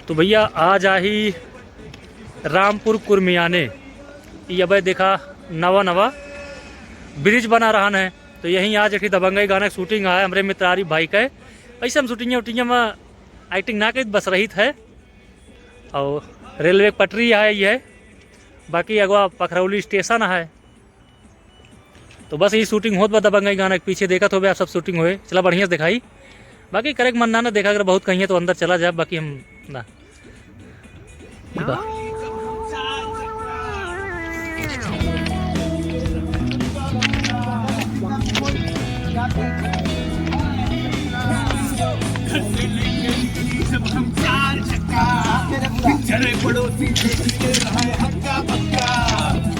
तो भैया आज आही रामपुर कुर्मियाने ये अब देखा नवा नवा ब्रिज बना रहा है। तो यहीं आज एक दबंगई गाना शूटिंग है हमारे मित्रारी भाई का। ऐसे हम शूटिंग में एक्टिंग ना कर बस रही है। और रेलवे पटरी है ये है, बाकी अगवा पखरौली स्टेशन है। तो बस ये शूटिंग होत बा दबंगई गाना के पीछे देखा तो आप सब शूटिंग हुए चला बढ़िया से दिखाई। बाकी करे मन ना देखा अगर बहुत कहीं है तो अंदर चला जाए, बाकी हम ना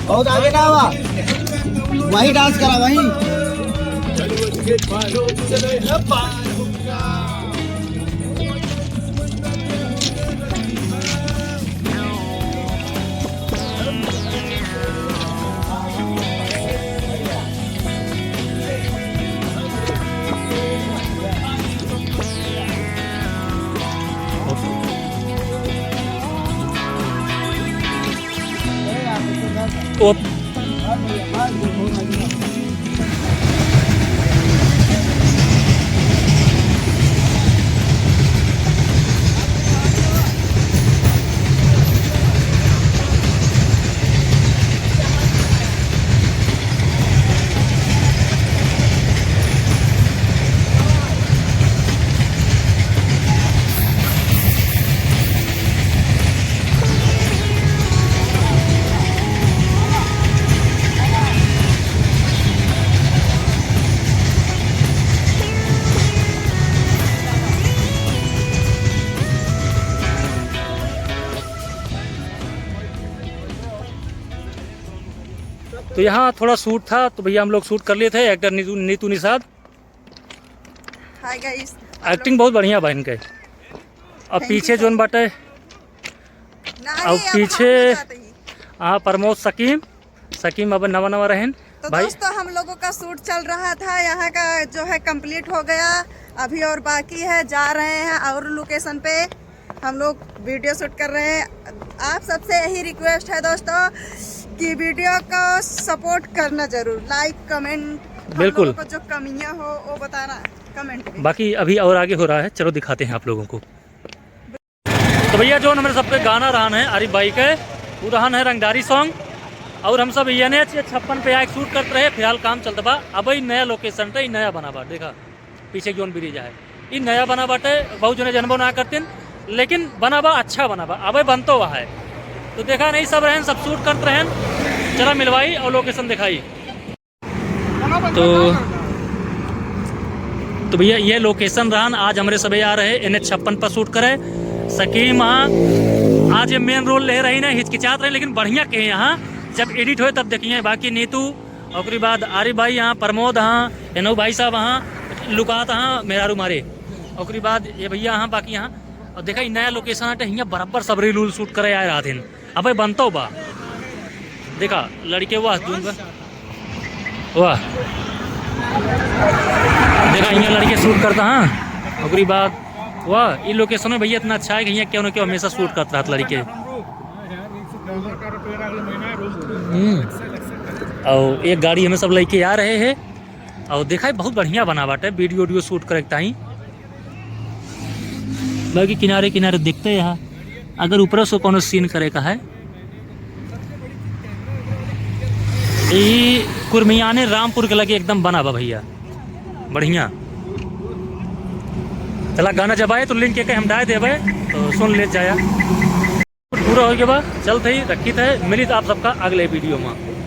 बहुत आगे ना हुआ, वही डांस करा वही। ओ तो यहाँ थोड़ा शूट था तो भैया हम लोग शूट कर लिए थे। Actor Neetu Nishad. Hi guys, acting बहुत बढ़िया बा इनके। अब पीछे जोन बाटे और पीछे हाँ प्रमोद सकीम अब नवा नवा रहन। तो भाई दोस्तों हम लोगों का शूट चल रहा था, यहाँ का जो है कंप्लीट हो गया, अभी और बाकी है। जा रहे हैं और लोकेशन पे हम लोग वीडियो शूट कर रहे हैं। आप सबसे यही रिक्वेस्ट है दोस्तों कि वीडियो को सपोर्ट करना जरूर, लाइक कमेंट, बिल्कुल को जो कमियां हो वो बताना कमेंट में। बाकी अभी और आगे हो रहा है, चलो दिखाते हैं आप लोगों को। तो भैया जो हमारे सबके गाना रहन है आरिफ भाई के, वो रहन है रंगदारी सॉन्ग। और हम सब ये 56 पे आके शूट करते रहे। फिलहाल काम चलता बा। अब ही नया लोकेशन पे नया बना बा, देखा पीछे जोन ब्रिज है ये नया बना बाटे। बहुत जने जन्मो ना करते लेकिन बना बा अच्छा बना बा, अब बनतो हुआ है। तो देखा नहीं सब रहन सब शूट करते रहन। चला मिलवाई और लोकेशन दिखाई। तो भैया ये लोकेशन रहन आज हमारे सभी आ रहे NH56 पर शूट करे। सकीम आज ये मेन रोल ले रही ना, हिचकिचात रहे लेकिन बढ़िया के यहाँ जब एडिट हो तब देखिए। बाकी नीतू और बाद आरिफ भाई यहाँ, प्रमोद हाँ, एनो भाई साहब हाँ, लुकात हाँ मेहरारू मारे। और बाद ये भैया हाँ बाकी यहाँ। और देखा नया लोकेशन है यहाँ बराबर सब रील शूट करे आए रहा थे। अब बनता बा देखा लड़के वाह वाह देखा यहाँ लड़के शूट करता हाँ। और बाद वाह ये लोकेशन में भैया इतना अच्छा है कि यहाँ क्यों ना क्यों हमेशा शूट करता था लड़के। और एक गाड़ी हमें सब लेके आ रहे हैं। और देखा बहुत बढ़िया बना बाटे वीडियो शूट करता ही। बाकी किनारे किनारे दिखते यहाँ अगर ऊपर से कोनो सीन करे का है। ये कुर्मियाने रामपुर के लगे एकदम बना बा भैया बढ़िया। चला गाना जब आए तो लिंक के हम डाल देवे तो सुन ले जाया। पूरा हो गया बा चलते ही रखी थे। मिली तो आप सबका अगले वीडियो में।